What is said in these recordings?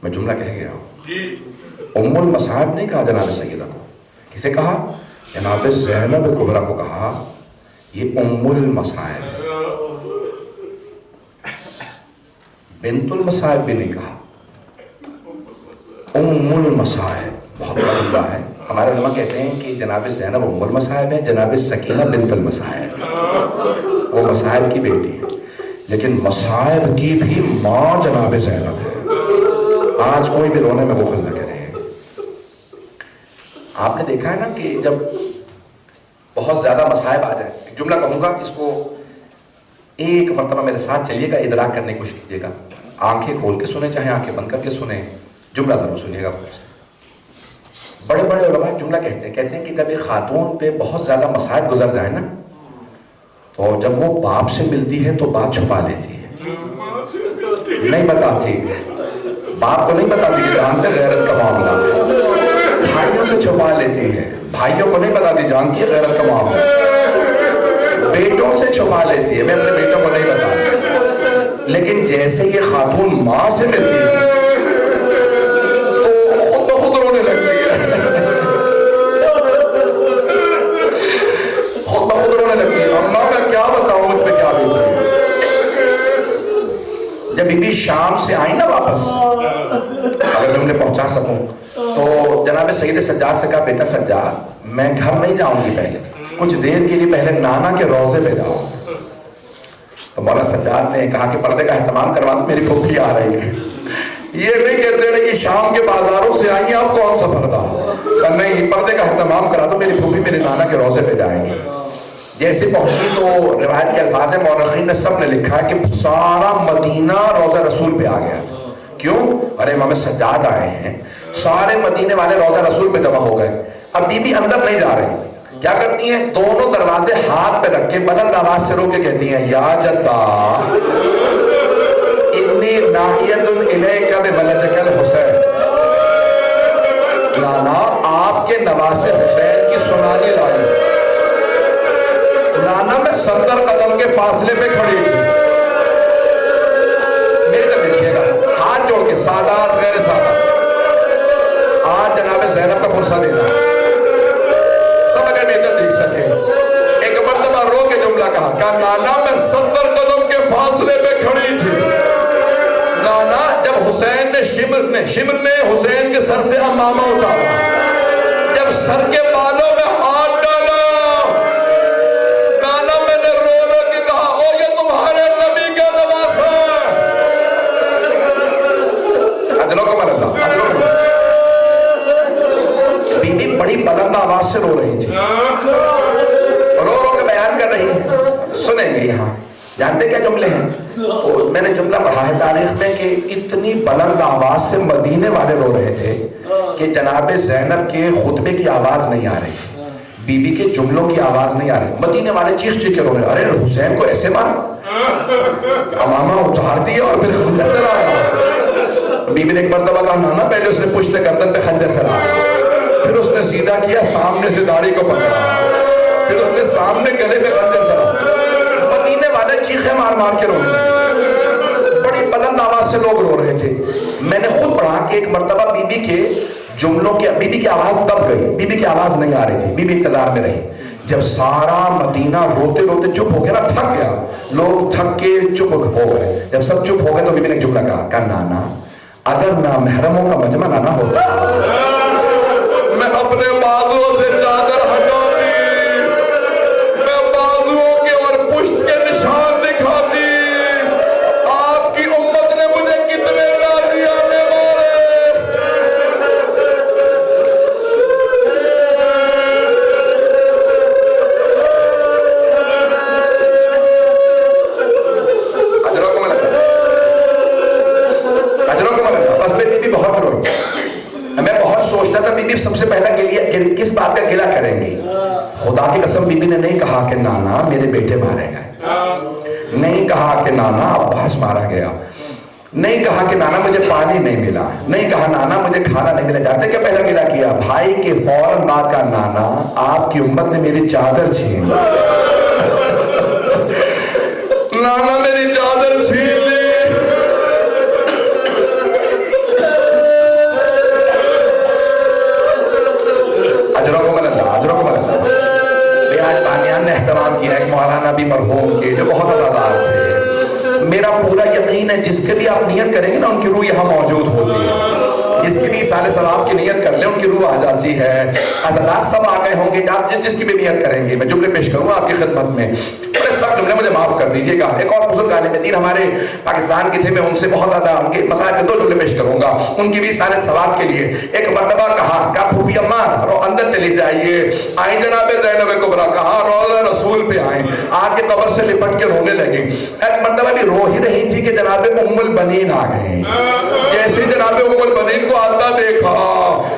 मैं जुमला कह गया हूँ। उम्मुल मसाइब नहीं कहा जनाब सैयदा को, किसे कहा? जनाब ज़ैनब कुबरा को कहा ये उम्मुल मसाइब। बिंतुल मसाइब भी नहीं कहा, उम्मुल मसाइब। बहुत बड़ा है। हमारे उलमा कहते हैं कि जनाब ज़ैनब उम्मुल मसाइब है, जनाब सकीना बिंतुल मसाइब, वो मसाइब की बेटी है, लेकिन मसाइब की भी माँ जनाब ज़ैनब है। आज कोई भी रोने में बुखल न करे। आपने देखा है ना कि जब बहुत ज्यादा मसाइब आ जाए, एक जुमला कहूंगा, इसको एक मरतबा मेरे साथ चलिएगा, इदराक करने की कोशिश कीजिएगा। आंखें खोल के सुने चाहे आंखें बंद करके सुने, जुमला जरूर सुनिएगा खुद से। बड़े बड़े उलमा जुमला कहते हैं कि जब एक खातून पे बहुत ज्यादा मसाइब गुजर जाए ना, तो जब वो बाप से मिलती है तो बात छुपा लेती है, नहीं बताती, बाप को नहीं बताती कि जानते गैरत का मामला, भाइयों से छुपा लेती है, भाइयों को नहीं बताती, जानती है गैरत का मामला, बेटों से छुपा लेती है, मैं अपने बेटों को नहीं बताती। लेकिन जैसे ये खातून माँ से मिलती है तो खुद ब खुद रोने लगती है, खुद ब खुद रोने लगती है। अम्मा मैं क्या बताऊं मुझ पे क्या बीत रही है। जब बीबी शाम से आई ना वापस, अगर तुमने पहुंचा सकूं, तो जनाब सैयद सज्जाद से कहा बेटा सज्जाद मैं घर नहीं जाऊंगी, पहले कुछ देर के लिए पहले नाना के रोजे पे जाओ। तो मौला सज्जाद ने कहा कि पर्दे का एहतमाम करवा दो, मेरी फूफी आ रही है। ये नहीं कहते रहे कि शाम के बाजारों से आई आप कौन सा पर्दा, नहीं पर्दे का एहतमाम करा दो, मेरी फूफी मेरे नाना के रोजे पे जाएंगे। जैसे पहुंची तो रिवायत के अल्फाज है, मौरखीन ने सब ने लिखा है कि सारा मदीना रोजा रसूल पे आ गया। क्यों? अरे इमाम सज्जाद आए हैं, सारे मदीने वाले रोजा रसूल पे जमा हो गए। अब बीबी अंदर नहीं जा रही, क्या करती हैं? दोनों दरवाजे हाथ पे रख के बुलंद आवाज से रोक के कहती हैं या जद्दा इन्नी नाहियतुन इलैका बिवलदिकल हुसैन, नाना आपके नवासे हुसैन की सुनानी लाई। नाना मैं 70 कदम के फासले पे खड़ी थी, मेरे को देखिएगा, हाथ जोड़ के, सादात गैर सादात। आज जनाब ज़ैनब का पुरसा देना सब अगर मेरे देख सके। एक मर्तबा रो के जुमला कहा नाना मैं 70 कदम के फासले पे खड़ी थी। नाना जब हुसैन ने शिमर ने हुसैन के सर से अमामा उतारा, जब सर के बालों में हाथ डाला, नाना मैंने रो रो के कहा ओ ये तुम्हारे नबी का नवासा है। अजलो को मरदा, अजलो को। बीबी बड़ी बुलंद आवाज से रो रही थी, रो रो के बयान कर रही है, सुनेंगे यहाँ। जानते क्या जुमले हैं? तो मैंने जुमला पढ़ा है तारीख में कि इतनी बुलंद आवाज से मदीने वाले रो रहे थे कि जनाब ज़ैनब के खुतबे की आवाज नहीं आ रही, बीबी के जुमलों की आवाज नहीं आ रही। मदीने वाले चीख चीख के रो रहे, अरे हुसैन को ऐसे मारा, अमामा उतार दिया और फिर खंजर चलाया। बीबी ने एक मरतबा कहा नाना पहले उसने पुश्त गर्दन पे खंजर चलाया, फिर उसने सीधा किया, सामने से दाढ़ी को पकड़ा, फिर उसने सामने गले पे खंजर चला। मदीने वाले चीखे मार मार के रो रहे थे, बड़ी बुलंद आवाज से लोग रो रहे थे। मैंने खुद पढ़ा कि एक मर्तबा बीबी के जुमलों की, बीबी की आवाज दब गई, बीबी की आवाज नहीं आ रही थी, बीबी इक़्तिदार में रही। जब सारा मदीना रोते रोते चुप हो गया ना, थक गया, लोग थक के चुप हो गए, जब सब चुप हो गए तो बीबी ने एक जुमला कहा नाना अगर ना महरमों का मजमा ना होता मैं अपने बाजुओं से चादर हटाती, मैं बाजुओं के और पुश्त के निशान दिखाती। आपकी उम्मत ने मुझे कितने गाज़ियाने मारे। अजरों को मिला, अजरों को मिला। बस मेरी बीबी बहुत रोई। मैं बहुत सोचता था बीबी सबसे पहला किस बात का गिला करेंगी। खुदा की कसम बीबी ने नहीं कहा कि नाना मेरे बेटे मारे गए, नहीं कहा कि नाना अब्बास मारा गया, नहीं कहा कि नाना मुझे पानी नहीं मिला, नहीं कहा नाना मुझे खाना नहीं मिला। जानते क्या पहला गिला किया? भाई के फौरन बाद का नाना आपकी उम्मत ने मेरी चादर छीन ली। नाना मेरी चादर छीन ली, यकीन है जिसके भी आप नियत करेंगे ना उनकी रूह यहाँ मौजूद होती है। जिसकी भी साले सवाब की नियत कर ले उनकी रूह आ जाती है। हज़रात सब आ गए होंगे, आप जिस जिसकी भी नियत करेंगे मैं जुमले पेश करूंगा आपकी खिदमत में। सब जुमले मुझे माफ कर दीजिएगा। एक और बुजुर्ग आलिम दीन हमारे पाकिस्तान के थे, मैं उनसे बहुत ज्यादा उनके मसाइल के 2 जुमले पेश करूंगा उनकी भी सारे सवाब के लिए। एक मर्तबा कहा फूफी अम्मा अंदर चली जाइए, आई जनाब ज़ैनब कुबरा, कहा रोज़ा रसूल पे आए, आके कब्र से लिपट के रोने लगे। एक मर्तबा भी रो ही रही थी कि जनाब उम्मुल बनीन आ गए। जैसे जनाब उम्मुल बनीन को आता देखा,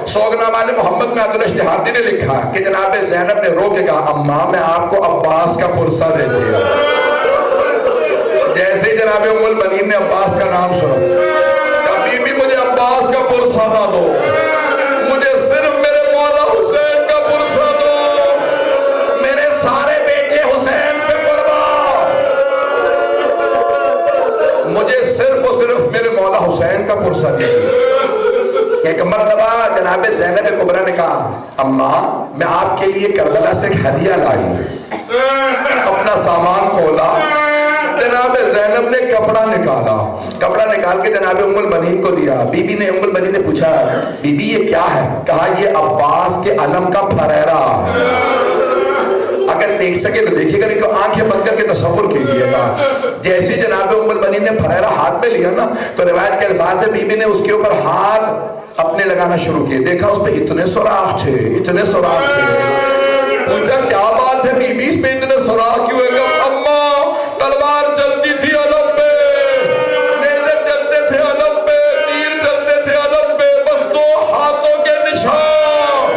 सोगनामा वाले मोहम्मद में अब्दुल इश्तिहादी ने लिखा कि जनाब ज़ैनब ने रो के कहा अम्मा मैं आपको अब्बास का पुरसा देती हूँ। जैसे ही जनाब उम्मुल बनीन ने अब्बास का नाम सुना, कभी भी मुझे अब्बास का पुरसा ना दो, मुझे सिर्फ मेरे मौला हुसैन का पुरसा दो, मेरे सारे बेटे हुसैन पे कुर्बान, मुझे सिर्फ और सिर्फ मेरे मौला हुसैन का पुरसा दीजिए। एक मर्तबा जनाब ज़ैनब कुबरा ने कहा अम्मा मैं आपके लिए करबला से एक हदिया लाई। अपना सामान खोला, जनाब ज़ैनब ने कपड़ा निकाला, कपड़ा निकाल के जनाब उम्मुल बनीन को दिया। बीबी ने उम्मुल बनीन ने पूछा बीबी ये क्या है? कहा ये अब्बास के अलम का फरेरा है। अगर देख सके तो देखिएगा, नहीं तो आंखें बंद करके तसव्वुर कीजिएगा। जैसे जनाब उम्मुल बनीन ने फरेरा हाथ में लिया ना तो रिवायत के अल्फाज है बीबी ने उसके ऊपर हाथ अपने लगाना शुरू किए, देखा उस पे इतने सुराख थे, इतने सुराख थे। पूछा क्या बात है बीबी इस पे इतने सुराख क्यों है? अम्मा तलवार चलती थी अलम पे, नेज़े चलते थे अलम पे, तीर चलते थे अलम पे, बस 2 हाथों के निशान।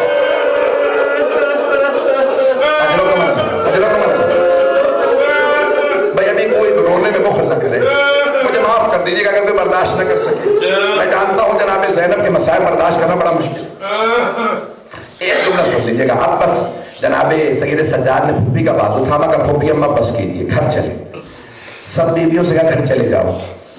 भाई अभी कोई रोने में मुखल न करे, मुझे माफ कर दीजिएगा अगर कोई बर्दाश्त न कर सके। मैं जानता हूं जनाब ज़ैनब के मसाइल बर्दाश्त करना बड़ा मुश्किल। एक जुमला सुन लीजिएगा आप बस। जनाब सैयद सज्जाद ने फूफी का बाजू थामा का, फूफी अम्मा बस कीजिए घर चले। सब बीवियों से कहा घर चले जाओ,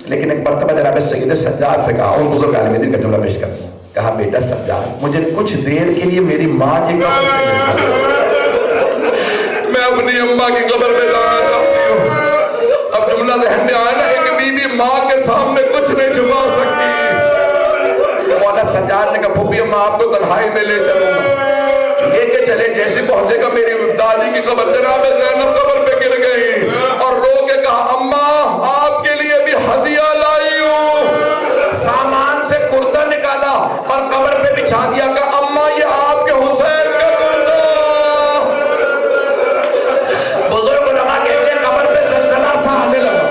लेकिन एक मर्तबा जनाब सैयद सज्जाद से कहा, उन बुजुर्ग आलिम दीन का जुमला पेश कर, कहा बेटा सज्जाद मुझे कुछ देर के लिए मेरी माँ की कब्र पे मैं अपनी अम्मा की कब्र में जाना चाहती हूँ। अब जुमला ज़हन में आया ना, एक बीवी माँ के सामने कुछ नहीं छुपा सकती। मौला सज्जाद ने कहा फूफी अम्मा आपको तन्हाई में ले चलूंगा। लेके चले, जैसे पहुंचेगा मेरी दादी की कब्र, जनाब ज़ैनब कब्र पे गिर गई और रो के कहा अम्मा आपके लिए भी हदिया लाई हूं। सामान से कुर्ता निकाला और कब्र पे बिछा दिया, कहा अम्मा ये आपके हुसैन का कुर्ता। बुजुर्ग उलमा कहते हैं कब्र पे सलसला सा आने लगा,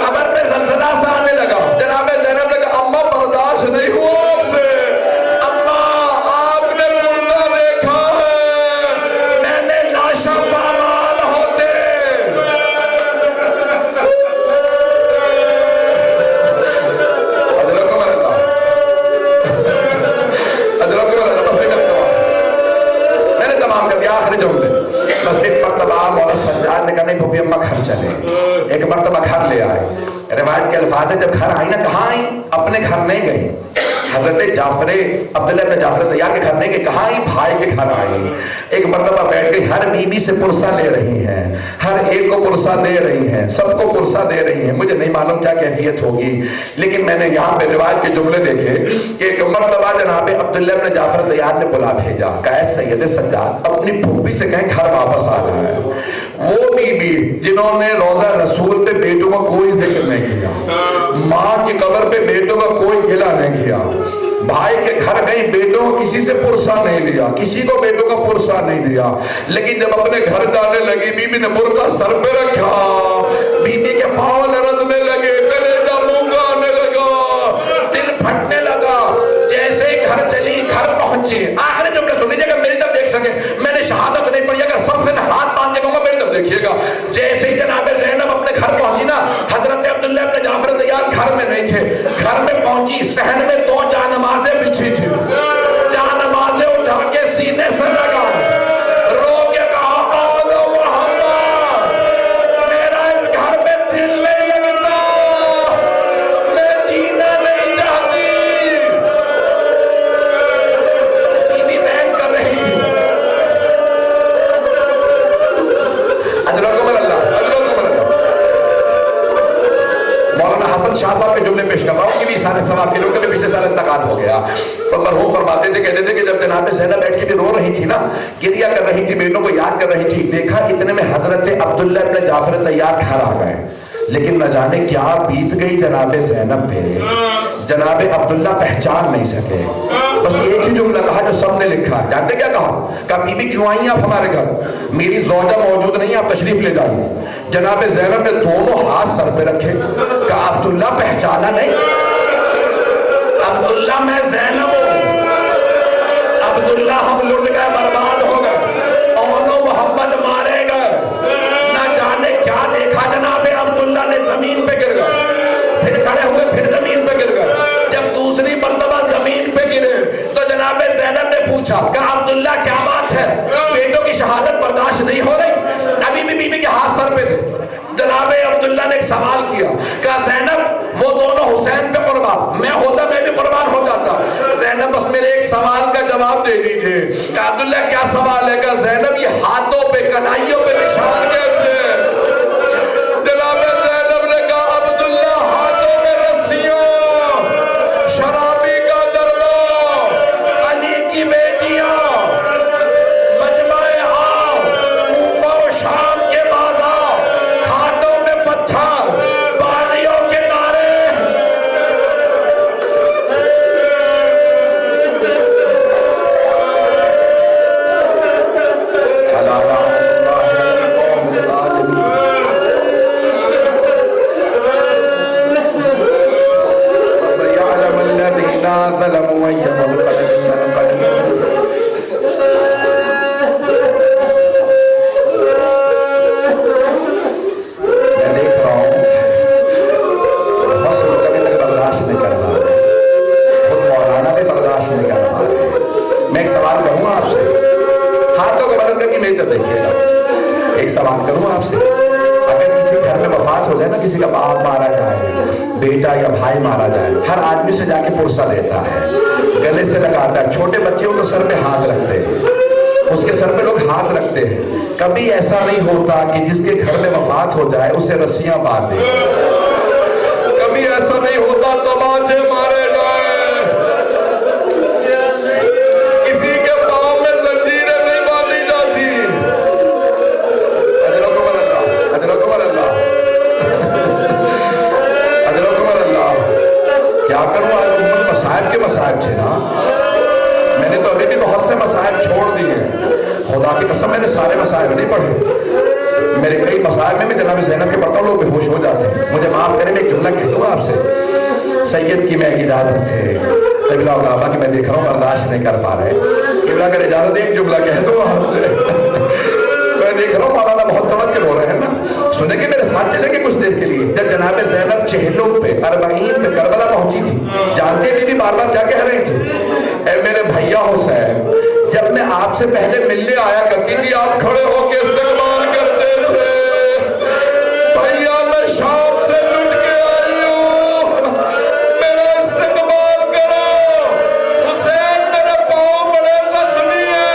कब्र पे सलसला सा आने लगा। जनाब ज़ैनब ने कहा अम्मा बर्दाश्त नहीं हुआ आपसे, अम्मा आपने कुर्ता देखा है, मैंने लाशा पामाल होते। मैंने तमाम कर दिया आखिरी जुमले। बस एक मर्तबा मौला सज्जाद ने कहा नहीं फूफी अम्मा घर चले। एक मर्तबा घर ले आए। रिवायत के अल्फाज है जब घर आई ना, कहाँ आई? अपने घर नहीं गई, हजरत जाफर अब्दुल्लाह इब्न जाफर तैयार के घर नहीं गई, कहाँ आई? भाई के घर आई। एक मर्तबा बैठ गई, हर बीवी से पुरसा ले रही हैं, हर एक को पुरसा दे रही हैं, सबको पुरसा दे रही हैं। मुझे नहीं मालूम क्या कैफियत होगी, लेकिन मैंने यहाँ पे रिवायत के जुमले देखे कि एक मर्तबा जनाब अब्दुल्लाह इब्न जाफर तैयार ने बुला भेजा, कहा सैयद सज्जाद अपनी फूफी से कहें घर वापस आ जाए। वो बीबी जिन्होंने रोजा रसूल पे बेटों का कोई जिक्र नहीं किया, माँ की कब्र पे बेटों का कोई गिला नहीं किया, भाई के घर गई बेटों को किसी से पुरसा नहीं लिया, किसी को बेटों का पुरसा नहीं दिया। लेकिन जब अपने घर जाने लगी बीबी ने बुर्का सर पे रखा, बीबी के पांव लरजने लगे, कलेजा मूंगा आने लगा, दिल फटने लगा। जैसे ही घर चली, घर पहुंची, आखिरी जुमला सुन लीजिएगा मेरी तरफ देख सके, मैंने शहादत नहीं पढ़ी, अगर सबसे हाथ बांध के कहूंगा मेरी तरफ देखिएगा। जैसे ही जनाब ज़ैनब अपने घर पहुंची ना, हजरत अब्दुल्लाह इब्न जाफर तैयार घर में नहीं थे, घर में पहुंची, सहन में 2 जानमाज़ें बिछी थी, जानमाज़ें उठा के सीने से लगा, रो के कहा आलो मोहम्मद, मेरा इस घर में दिल नहीं लगता, मैं जीना नहीं चाहती। बीवी बहन कर रही थी। मौलाना हसन वाकिलों का भी पिछले साल इंतकाल हो गया। मरहूम फरमाते थे, कहते थे कि जब जनाब ज़ैनब बैठ के भी रो रही थी ना, गिरिया कर रही थी, बेटों को याद कर रही थी, देखा इतने में हजरत अब्दुल्ला इब्न जाफर तैयार घर आ गए। लेकिन न जाने क्या बीत गई जनाब ज़ैनब पे, जनाब अब्दुल्ला पहचान नहीं सके। बस एक ही जुमला कहा जो सबने लिखा। जानते क्या कहा? बीबी क्यों आई आप हमारे घर? मेरी ज़ौजा मौजूद नहीं, आप तशरीफ ले जाइए। जनाब ज़ैनब ने दोनों हाथ सर पे रखे, कहा अब्दुल्ला पहचाना नहीं? अब्दुल्ला मैं ज़ैनब हूं। अब्दुल्ला हम लुट गए, बर्बाद हो गए, औनो मोहम्मद मारे गए। ना जाने क्या देखा जनाब अब्दुल्ला ने, जमीन पे गिर गए, फिर खड़े हुए, फिर जमीन पे गिर गए। जब दूसरी मर्तबा जमीन पे गिरे तो जनाब ज़ैनब ने पूछा, कहा अब्दुल्ला क्या बात है? बेटों की शहादत बर्दाश्त नहीं हो रही? अभी भी बीबी के हाथ सर पे थे। जनाब अब्दुल्ला ने एक सवाल किया, कहा ज़ैनब वो दोनों हुसैन पे कुर्बान, मैं होता मैं भी कुर्बान हो जाता। ज़ैनब बस मेरे एक सवाल का जवाब दे दीजिए। कहा अब्दुल्ला क्या सवाल है? कहा ज़ैनब ये हाथों पे, कलाइयों पे निशान कैसे? जनाब ज़ैनब ने कहा अब्दुल्ला हाथों में रस्सियां, शराबी का दर्दा, अली की बेटियां, मजमाए आम, कूफा और शाम के बाजार, हाथों में पत्थर, बागियों के नारे। बेटा या भाई मारा जाए, हर आदमी से जाके पुरसा देता है, गले से लगाता है। छोटे बच्चे हो तो सर पे हाथ रखते हैं, उसके सर पे लोग हाथ रखते हैं। कभी ऐसा नहीं होता कि जिसके घर में वफात हो जाए उसे रस्सियां बांध दे। कभी ऐसा नहीं होता तमाचे मारे जाए, किसी के पांव में जंजीरें नहीं बांधी जाती। क्या करूं, आज उम्मत मसाइब के मसाइब थे ना। मैंने तो अभी भी बहुत से मसाइब छोड़ दिए, खुदा की कसम मैंने सारे मसाइब नहीं पढ़े। मेरे कई मसाइब में भी जनाब ज़ैनब के पढ़ता हूं, लोग बेहोश हो जाते हैं। मुझे माफ करें, मैं एक जुमला कह दूंगा आपसे, सैयद की मैं इजाजत से, क़िबला और काबा की मैं देख रहा हूँ बर्दाश्त नहीं कर पा रहे, क़िबला अगर इजाजत एक जुमला कह दूंगा आपसे। मैं देख रहा हूँ मौलाना बहुत तवज्जो हो रहे हैं ना, सुनेंगे मेरे साथ चलेंगे कुछ देर के लिए। जब जनाब ज़ैनब चेहलों पे, अरबाईन पे करबला पहुंची थी, जानते भी बार बार क्या कह रही थी? ए मेरे भैया हुसैन, जब मैं आपसे पहले मिलने आया करती थी आप खड़े होकर इस्तकबाल करते थे। भैया मैं शाम से लुट के आई हूँ, मेरा इस्तकबाल करो। हुसैन मेरे पाँव बड़े जख्मी है।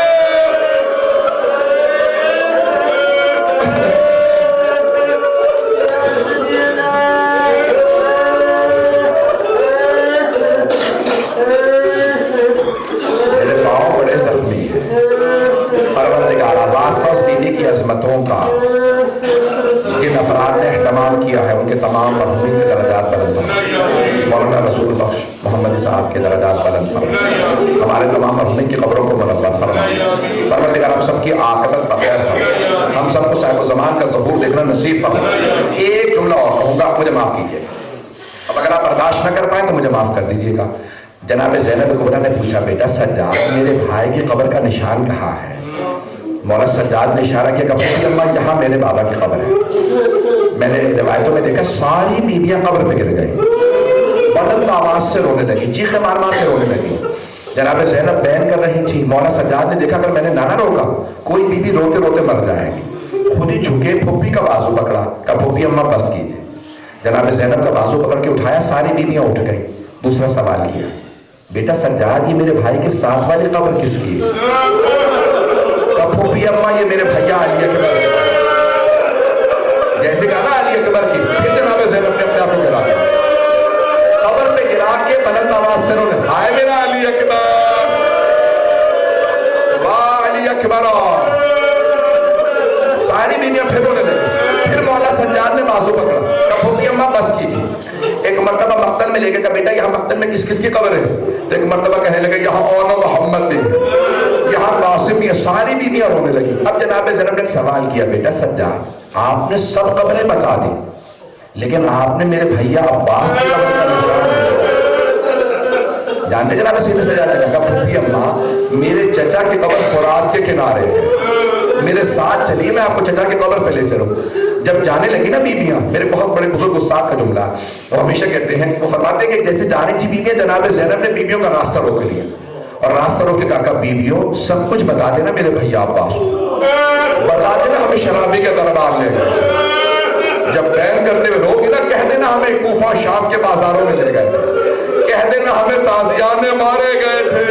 की अज़मतों का जिन अफराद ने एहतमाम किया है उनके तमाम मरहूमीन के दर्जात बुलंद फरमाए। मौलाना रसूल बख्श मोहम्मद साहब के दर्जात बुलंद फरमाए। हमारे तमाम मरहूमीन की कब्रों को मुनव्वर फरमाए। परवरदिगार हम सबकी आक़िबत बख़ैर फरमाए, हम सबको साहिब ज़मान का ज़हूर देखना नसीब फरमाए। एक जुमला और कहूँगा, मुझे माफ़ कीजिए, अब अगर आप बर्दाश्त न कर पाए तो मुझे माफ़ कर दीजिएगा। जनाब ज़ैनब कुबरा ने पूछा, बेटा सज्जाद मेरे भाई की कब्र का निशान कहाँ है? मौला सज्जाद ने इशारा किया, कभी अम्मा यहाँ मेरे बाबा की कब्र है। मैंने रिवायतों में देखा सारी बीबियां कब्र पे गिर गई, बुलंद आवाज से रोने लगी, चीखे मार मार के रोने लगी। जनाब ज़ैनब बयान कर रही थी, मौला सज्जाद ने देखा, अगर मैंने ना रोका कोई बीबी रोते रोते मर जाएगी। खुद ही झुके, फुप्पी का बाजू पकड़ा, कहा फुप्पी अम्मा बस कीजिए। जनाब ज़ैनब का बाजू पकड़ के उठाया, सारी बीबियां उठ गई। दूसरा सवाल किया, बेटा सज्जाद ये मेरे भाई के साथ वाली कब्र किसकी है? फूफी अम्मा ये मेरे भैया अली अकबर की, जैसे कहा ना अली अकबर की। फिर जनाब ज़ैनब ने अपने आप को गिरा, कब्र पे गिरा के बुलंद कब्र है। तो एक मरतबा कहने लगे यहाँ ओनो मोहम्मद भी है, यहाँ कासिम भी है, सारी बीवियां रोने लगी। अब जनाब ज़ैनब ने सवाल किया, बेटा सज्जाद, आपने सब कब्रें बता दी, लेकिन आपने मेरे भैया अब्बास की कब्र का निशान नहीं दिया। जानते जनाब सीधे से जाने लगा, फूफी अम्मा मेरे चचा की कब्र फुरात के किनारे है, मेरे साथ चलिए मैं आपको चचा की कब्र पे ले चलूं। जब जाने लगी ना बीबियां, मेरे बहुत बड़े बुजुर्ग उस्ताद का जुमला, वो हमेशा कहते हैं, वो फरमाते हैं कि जैसे जाने थी बीबियां, जनाब ज़ैनब ने बीबियों का रास्ता रोक लिया और रास्ता रोक के कहा, बीबियों सब कुछ बता देना मेरे भैया अब्बास को, बता देना हमें शराबी के दरबार ले गए, जब बैन करते हुए रोगी ना कह देना हमें कूफा शाम के बाजारों में ले गए थे, कह देना हमें ताजियाने मारे गए थे,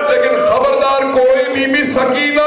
लेकिन खबरदार कोई बीबी सकीना